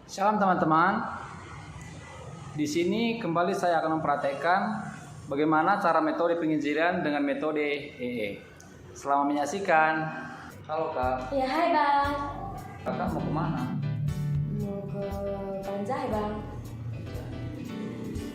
Shalom teman-teman. Di sini kembali saya akan mempraktekkan bagaimana cara metode penginjilan dengan metode EE. Selamat menyaksikan. Halo Kak. Ya, hai Bang. Kakak mau kemana? Mau ke Banjai Bang.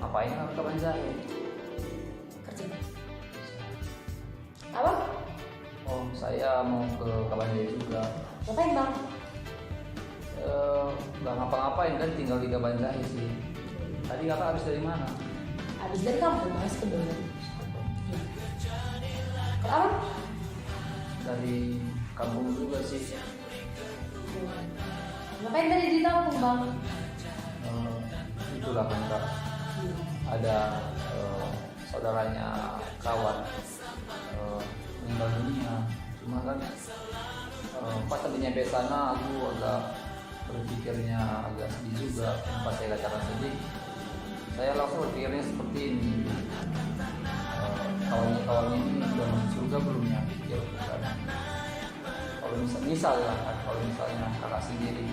Ngapain Kakak ke Banjai? Kerja. Apa? Oh, saya mau ke Kabanjai juga. Ngapain Bang? Nggak ngapa-ngapain kan, tinggal di Kabanjai sih. Tadi Kakak habis dari mana? Habis dari kampung, Mas, kebun. Apa? Dari kampung juga sih. Ngapain tadi di kampung Bang? Itulah kan Kak. Ada saudaranya kawan meninggal dunia. Cuma kan pas tadi nyampe sana aku agak berpikirnya agak sedih juga. Pas saya katakan sedih, saya langsung berpikirnya seperti ini. Kawannya ini sudah masuk surga belum ya? Pikir bukan. Kalau misalnya kan, kalau misalnya kakak sendiri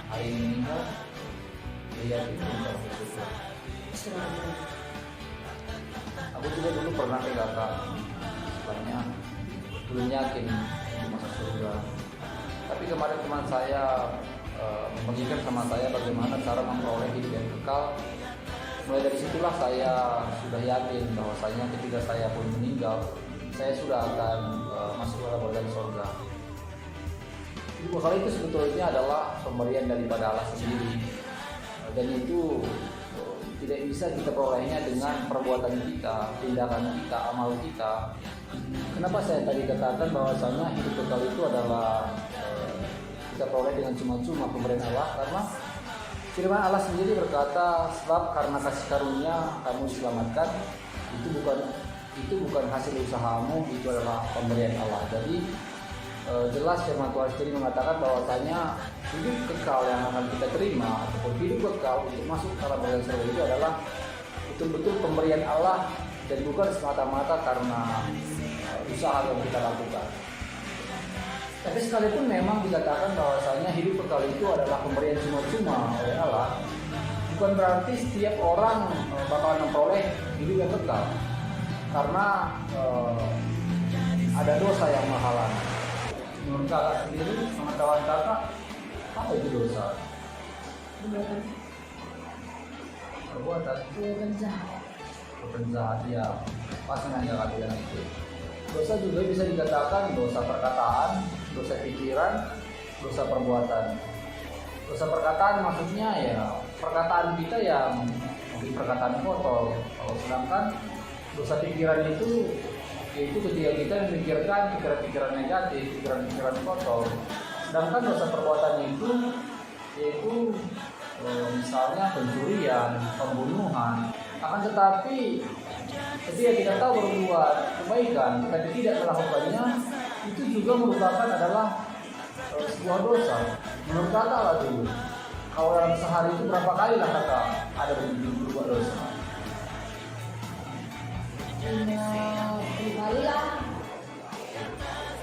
hari ini meninggal, dia itu meninggal surga. Aku juga dulu pernah kayak kakak, sebenarnya belum yakin untuk masuk surga. Tapi kemarin teman saya membagikan sama saya bagaimana cara memperoleh hidup yang kekal. Mulai dari situlah saya sudah yakin bahwasanya ketika saya pun meninggal, saya sudah akan masuk ke dalam surga. Hal itu sebetulnya adalah pemberian daripada Allah sendiri, dan itu tidak bisa kita perolehnya dengan perbuatan kita, tindakan kita, amal kita. Kenapa saya tadi katakan bahwasanya hidup kekal itu adalah kita peroleh dengan cuma-cuma pemberian Allah? Karena firman Allah sendiri berkata, sebab karena kasih karunia kamu diselamatkan, itu bukan hasil usahamu, itu adalah pemberian Allah. Jadi jelas firman Tuhan sendiri mengatakan bahwasanya hidup kekal yang akan kita terima ataupun hidup kekal untuk masuk ke dalam kerajaan surga itu adalah betul-betul pemberian Allah dan bukan semata-mata karena usaha yang kita lakukan. Tapi sekalipun memang dikatakan bahwasanya hidup kekal itu adalah pemberian cuma-cuma oleh Allah, bukan berarti setiap orang bakal memperoleh hidup yang kekal, karena ada dosa yang menghalangi. Menurut kakak sendiri, pengetahuan kakak, apa itu dosa? Perbuatan jahat ya, pasti nanya kakak bilang itu. Dosa juga bisa dikatakan dosa perkataan, dosa pikiran, dosa perbuatan. Dosa perkataan maksudnya ya perkataan kita yang mungkin perkataan kotor. Kalau sedangkan dosa pikiran itu yaitu ketika kita memikirkan pikiran-pikiran negatif, pikiran-pikiran kotor. Sedangkan dosa perbuatan itu yaitu misalnya pencurian, pembunuhan. Akan tetapi ketika kita tahu berbuat kebaikan tapi tidak melakukannya, itu juga merupakan adalah sebuah dosa. Menurut kakak lah dulu, kalau dalam sehari itu berapa kali lah kakak ada berbuat dosa? Kembali lah.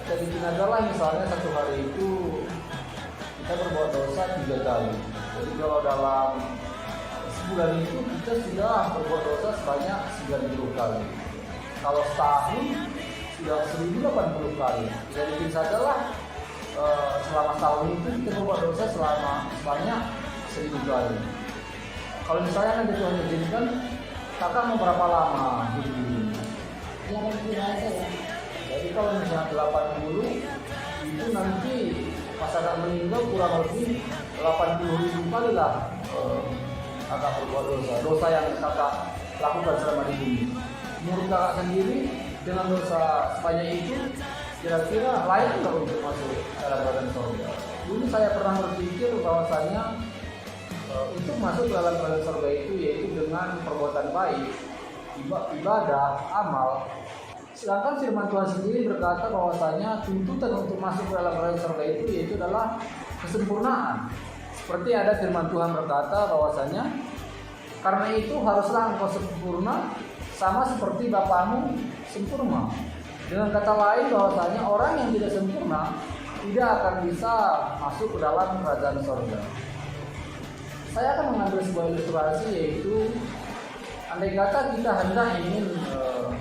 Jadi adalah misalnya satu hari itu kita berbuat dosa 3 kali. Jadi kalau dalam sebulan itu kita sudah berbuat dosa sebanyak 90 kali. Kalau setahun sudah 1080 kali. Jadi sajalah selama tahun itu kita berbuat dosa sebanyak 1000 kali. Kalau misalnya nanti Tuhan izinkan, kakak mau berapa lama hidup di dunia? 80 aja ya. Jadi kalau misalnya 80 itu nanti pas kakak meninggal kurang lebih 80.000 kali lah kakak berbuat dosa yang kakak lakukan selama di bumi. Menurut kakak sendiri, dengan dosa sebanyak itu kira-kira layak nggak untuk masuk dalam kerajaan surga? Dulu saya pernah berpikir bahwasanya untuk masuk dalam kerajaan surga itu yaitu dengan perbuatan baik, ibadah, amal. Sedangkan firman Tuhan sendiri berkata bahwasanya tuntutan untuk masuk ke dalam kerajaan surga itu yaitu adalah kesempurnaan. Seperti ada firman Tuhan berkata bahwasanya karena itu haruslah engkau sempurna sama seperti Bapamu sempurna. Dengan kata lain bahwasanya orang yang tidak sempurna tidak akan bisa masuk ke dalam kerajaan sorga. Saya akan mengambil sebuah ilustrasi, yaitu andai kata kita hendak ingin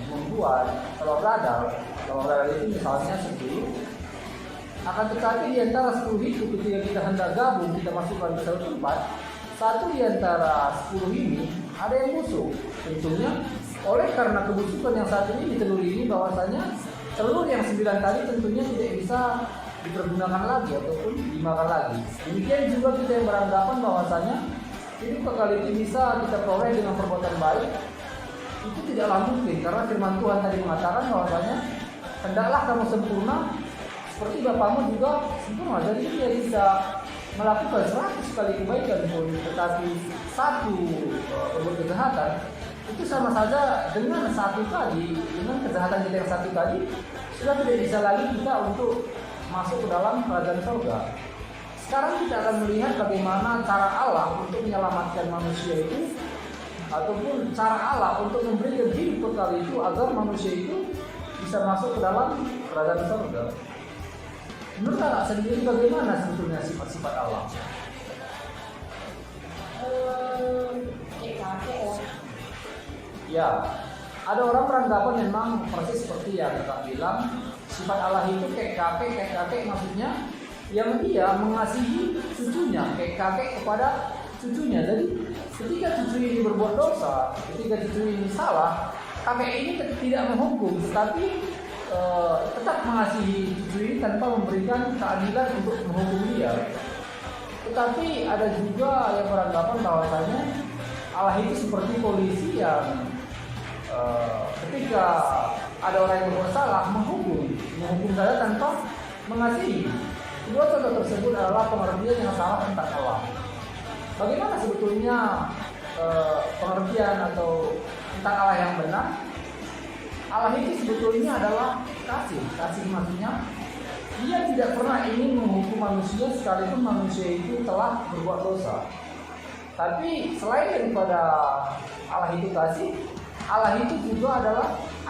membuat telur dadar itu misalnya 10, akan tetapi di antara 10 itu ketika kita hendak gabung, kita masukkan di satu tempat, satu di antara 10 ini ada yang busuk. Tentunya oleh karena kebusukan yang satu ini di telur ini, bahwasanya telur yang 9 tadi tentunya tidak bisa dipergunakan lagi ataupun dimakan lagi. Demikian juga kita yang beranggapan bahwasanya hidup kekal itu bisa kita peroleh dengan perbuatan baik, itu tidaklah mungkin, karena firman Tuhan tadi mengatakan bahwasanya hendaklah kamu sempurna seperti Bapamu juga sempurna. Jadi dia bisa melakukan 100 kali kebaikan pun, tetapi satu berbuat kejahatan itu sama saja dengan satu tadi, dengan kejahatan kita yang satu tadi sudah tidak bisa lagi kita untuk masuk ke dalam kerajaan surga. Sekarang kita akan melihat bagaimana cara Allah untuk menyelamatkan manusia itu, ataupun cara Allah untuk memberikan hidup kekal itu agar manusia itu bisa masuk ke dalam kerajaan surga. Menurut Kakak sendiri bagaimana sebetulnya sifat-sifat Allah? Kakek lah. Ya, ada orang beranggapan memang persis seperti yang Kakak bilang, sifat Allah itu kayak kakek maksudnya yang dia mengasihi cucunya, kayak kakek kepada cucunya. Jadi ketika cucu ini berbuat dosa, ketika cucu ini salah, kakek ini tidak menghukum, tetapi tetap mengasihi cucu ini tanpa memberikan keadilan untuk menghukum dia. Tetapi ada juga yang beranggapan bahwasanya Allah itu seperti polisi yang ketika ada orang yang berbuat salah menghukum saja tanpa mengasihi. Kedua contoh tersebut adalah pengertian yang salah tentang Allah. Bagaimana sebetulnya pengertian atau tentang Allah yang benar? Allah itu sebetulnya adalah kasih. Kasih maksudnya dia tidak pernah ingin menghukum manusia sekalipun manusia itu telah berbuat dosa. Tapi selain daripada Allah itu kasih, Allah itu juga adalah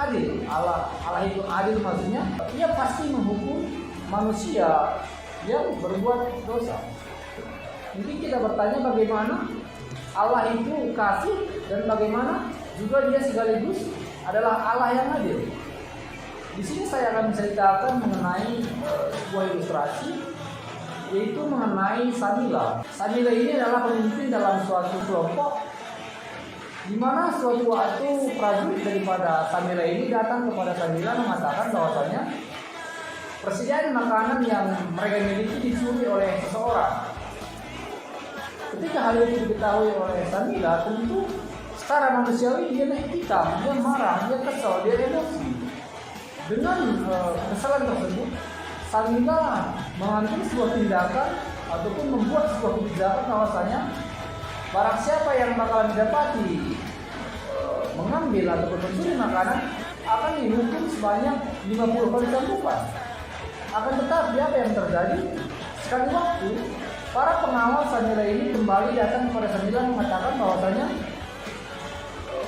adil. Allah itu adil maksudnya dia pasti menghukum manusia yang berbuat dosa. Mungkin kita bertanya bagaimana Allah itu kasih dan bagaimana juga dia sekaligus adalah Allah yang adil. Di sini saya akan menceritakan mengenai sebuah ilustrasi, yaitu mengenai Samila. Samila ini adalah pemimpin dalam suatu kelompok, di mana suatu waktu prajurit daripada Samila ini datang kepada Samila mengatakan bahwasanya persediaan makanan yang mereka miliki dicuri oleh seseorang. Ketika hal itu diketahui oleh Samila, tentu secara manusiawi dia naik pitam, dia marah, dia kesal, dia emosi. Dengan kesalahan tersebut, Samila mengambil sebuah tindakan ataupun membuat sebuah kebijakan bahwasanya barang siapa yang bakalan didapati mengambil ataupun mencuri makanan akan dihukum sebanyak 50 kali cambukan. Akan tetapi apa yang terjadi? Sekali waktu para pengawal Samila ini kembali datang kepada Samila mengatakan bahwasanya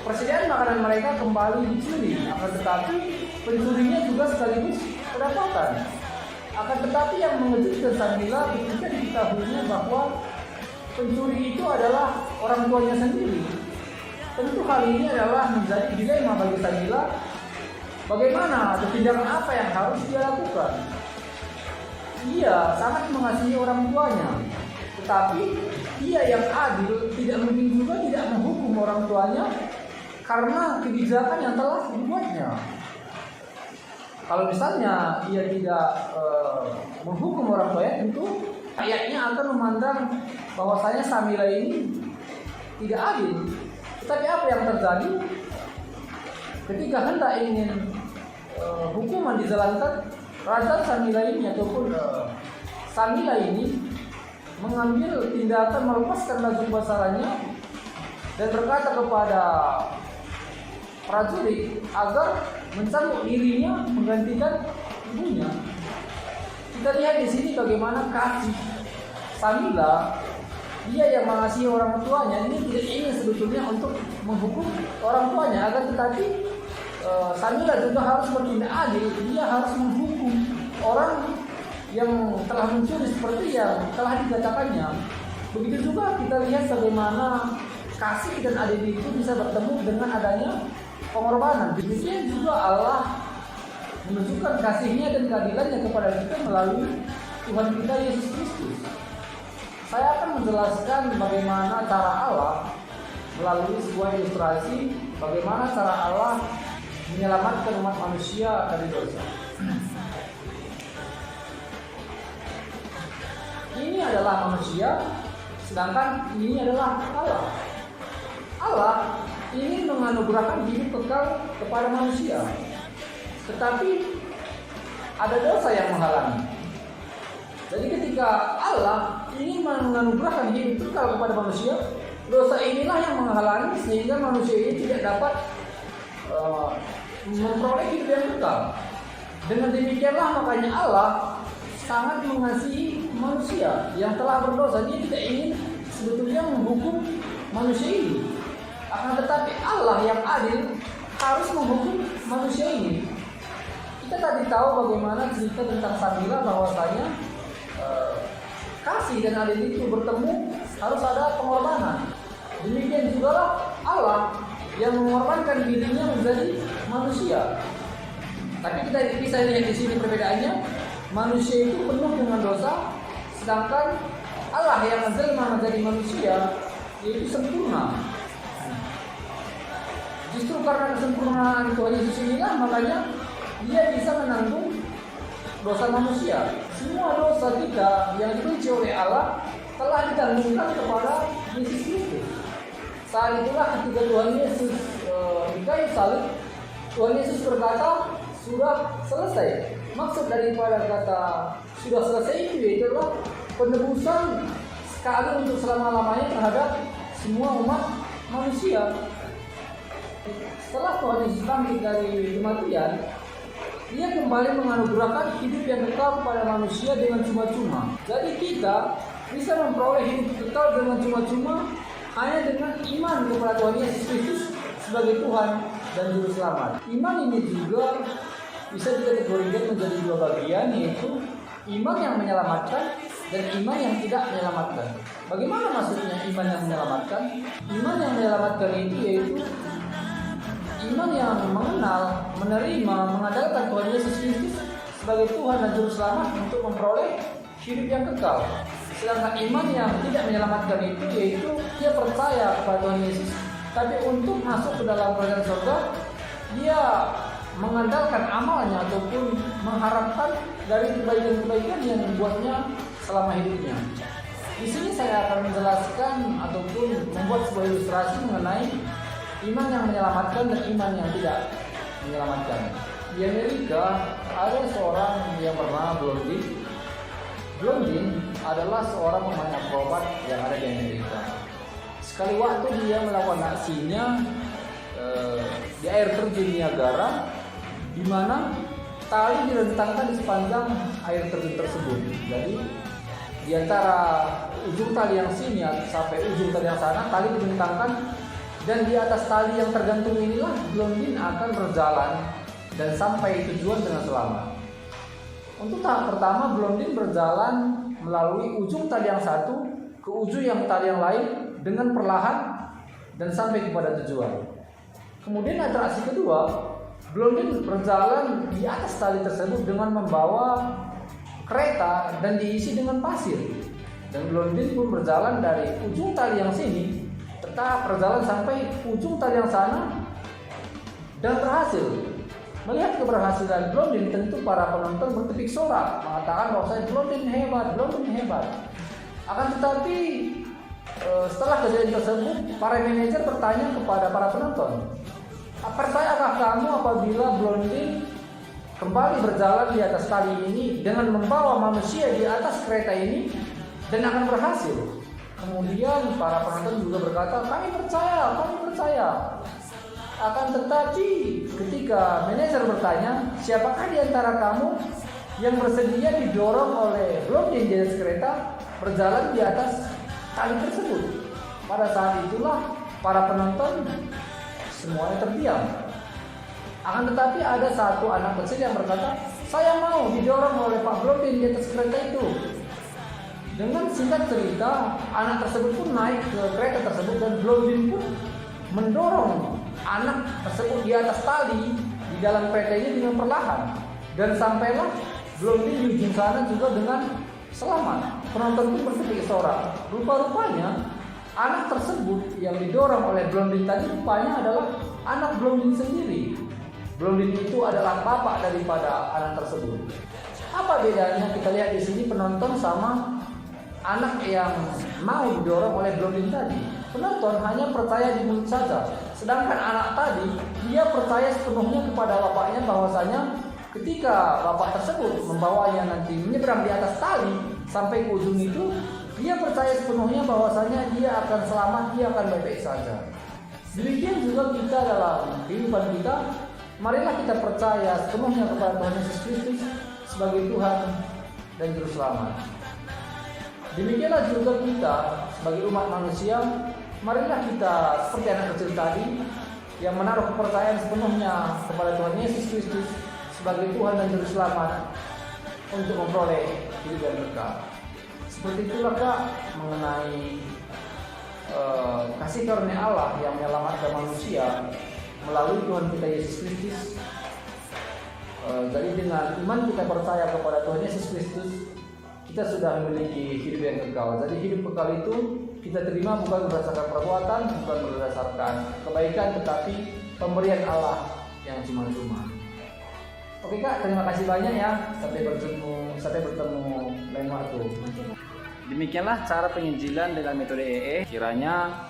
persediaan makanan mereka kembali dicuri. Akan tetapi pencurinya juga sekaligus kedapatan. Akan tetapi yang mengejutkan Samila ketika diketahuinya bahwa pencuri itu adalah orang tuanya sendiri. Tentu hal ini adalah menjadi dilema bagi Samila. Bagaimana atau tindakan apa yang harus dia lakukan? Dia sangat mengasihi orang tuanya, tetapi dia yang adil tidak mungkin juga tidak menghukum orang tuanya karena kebijakan yang telah dibuatnya. Kalau misalnya dia tidak menghukum orang tuanya, tentu rakyatnya akan memandang bahwasanya Samila ini tidak adil. Tetapi apa yang terjadi ketika hendak ingin hukuman dijalankan, Raja Samila ini ataupun Samila ini mengambil tindakan melepaskan laju basarannya dan berkata kepada prajurit agar mencambuk dirinya menggantikan ibunya. Kita lihat di sini bagaimana kasih Samila, dia yang mengasihi orang tuanya ini tidak ingin sebetulnya untuk menghukum orang tuanya, agar tetapi Samila juga harus bertindak adil. Dia harus menghukum orang yang telah mencuri seperti yang telah dikatakannya. Begitu juga kita lihat bagaimana kasih dan adil itu bisa bertemu dengan adanya pengorbanan. Demikian juga Allah menunjukkan kasihnya dan keadilannya kepada kita melalui Tuhan kita Yesus Kristus. Saya akan menjelaskan bagaimana cara Allah melalui sebuah ilustrasi bagaimana cara Allah menyelamatkan umat manusia dari dosa. Ini adalah manusia, sedangkan ini adalah Allah. Allah ingin menganugerahkan hidup kekal kepada manusia, tetapi ada dosa yang menghalangi. Jadi ketika Allah ingin menganugerahkan hidup kekal kepada manusia, dosa inilah yang menghalangi sehingga manusia ini tidak dapat memperoleh hidup yang kekal. Dengan demikianlah makanya Allah sangat mengasihi manusia yang telah berdosa. Dia tidak ingin sebetulnya menghukum manusia ini. Akan tetapi Allah yang adil harus menghukum manusia ini. Kita tadi tahu bagaimana cerita tentang Sabila bahwasanya kasih dan adil itu bertemu harus ada pengorbanan. Demikian juga Allah yang mengorbankan dirinya menjadi manusia. Tapi kita bisa lihat di sini perbedaannya. Manusia itu penuh dengan dosa, sedangkan Allah yang menjelma menjadi manusia yaitu sempurna. Justru karena kesempurnaan Tuhan Yesus inilah makanya Dia bisa menanggung dosa manusia. Semua dosa kita yang dibenci oleh Allah telah ditanggungkan kepada Yesus Kristus. Saat itulah ketika Tuhan Yesus di kayu salib, Tuhan Yesus berkata, sudah selesai. Maksud daripada kata sudah selesai itu adalah penebusan sekali untuk selama-lamanya terhadap semua umat manusia. Setelah Tuhan Yesus bangkit dari kematian, Dia kembali menganugerahkan hidup yang kekal kepada manusia dengan cuma-cuma. Jadi kita bisa memperoleh hidup kekal dengan cuma-cuma hanya dengan iman kepada Tuhan Yesus Kristus sebagai Tuhan dan Juru Selamat. Iman ini juga bisa dikategorikan menjadi dua bagian, yaitu iman yang menyelamatkan dan iman yang tidak menyelamatkan. Bagaimana maksudnya iman yang menyelamatkan? Iman yang menyelamatkan itu yaitu iman yang mengenal, menerima, mengandalkan Tuhan Yesus Kristus sebagai Tuhan dan Juru Selamat untuk memperoleh hidup yang kekal. Sedangkan iman yang tidak menyelamatkan itu yaitu dia percaya kepada Tuhan Yesus, tapi untuk masuk ke dalam kerajaan surga dia mengandalkan amalnya ataupun mengharapkan dari kebaikan-kebaikan yang dibuatnya selama hidupnya. Di sini saya akan menjelaskan ataupun membuat sebuah ilustrasi mengenai iman yang menyelamatkan dan iman yang tidak menyelamatkan. Di Amerika ada seorang yang bernama Blondin. Blondin adalah seorang pemain akrobat yang ada di Amerika. Sekali waktu dia melakukan aksinya di air terjun Niagara, di mana tali direntangkan di sepanjang air terjun tersebut. Jadi di antara ujung tali yang sini sampai ujung tali yang sana tali direntangkan, dan di atas tali yang tergantung inilah Blondin akan berjalan dan sampai tujuan dengan selamat. Untuk tahap pertama Blondin berjalan melalui ujung tali yang satu ke ujung yang tali yang lain dengan perlahan dan sampai kepada tujuan. Kemudian atraksi kedua, Blondin berjalan di atas tali tersebut dengan membawa kereta dan diisi dengan pasir. Dan Blondin pun berjalan dari ujung tali yang sini, tetap berjalan sampai ujung tali yang sana dan berhasil. Melihat keberhasilan Blondin, tentu para penonton bertepik sorak mengatakan bahwa Blondin hebat, Blondin hebat. Akan tetapi setelah kejadian tersebut, para manajer bertanya kepada para penonton, percayakah kamu apabila Blondin kembali berjalan di atas tali ini dengan membawa manusia di atas kereta ini dan akan berhasil? Kemudian para penonton juga berkata, kami percaya. Akan tetapi ketika manajer bertanya, siapakah di antara kamu yang bersedia didorong oleh Blondin di atas kereta berjalan di atas tali tersebut? Pada saat itulah para penonton semuanya terdiam. Akan tetapi ada satu anak kecil yang berkata, Saya mau didorong oleh Pak Blondin di atas kereta itu. Dengan singkat cerita, anak tersebut pun naik ke kereta tersebut dan Blondin pun mendorong anak tersebut di atas tali di dalam kereta ini dengan perlahan. Dan sampailah Blondin di ujung sana juga dengan selamat. Penonton pun bersepi sorak. Rupa-rupanya anak tersebut yang didorong oleh Blondin tadi rupanya adalah anak Blondin sendiri. Blondin itu adalah bapak daripada anak tersebut. Apa bedanya kita lihat di sini penonton sama anak yang mau didorong oleh Blondin tadi? Penonton hanya percaya di mulut saja. Sedangkan anak tadi dia percaya sepenuhnya kepada bapaknya bahwasanya ketika bapak tersebut membawanya nanti menyeberang di atas tali sampai ke ujung itu, dia percaya sepenuhnya bahwasanya dia akan selamat, dia akan baik-baik saja. Demikian juga kita dalam kehidupan kita. Marilah kita percaya sepenuhnya kepada Tuhan Yesus Kristus sebagai Tuhan dan Juru Selamat. Demikianlah juga kita sebagai umat manusia, marilah kita seperti anak kecil tadi yang menaruh kepercayaan sepenuhnya kepada Tuhan Yesus Kristus sebagai Tuhan dan Juru Selamat untuk memperoleh hidup yang kekal. Seperti itulah Kak mengenai kasih karunia Allah yang menyelamatkan manusia melalui Tuhan kita Yesus Kristus. Jadi dengan iman kita percaya kepada Tuhan Yesus Kristus, kita sudah memiliki hidup yang kekal. Jadi hidup kekal itu kita terima bukan berdasarkan perbuatan, bukan berdasarkan kebaikan, tetapi pemberian Allah yang cuma-cuma. Oke Kak, terima kasih banyak ya. Sampai bertemu lain waktu. Demikianlah cara penginjilan dengan metode EE. Kiranya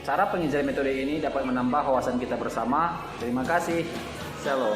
cara penginjilan metode ini dapat menambah wawasan kita bersama. Terima kasih. Shalom.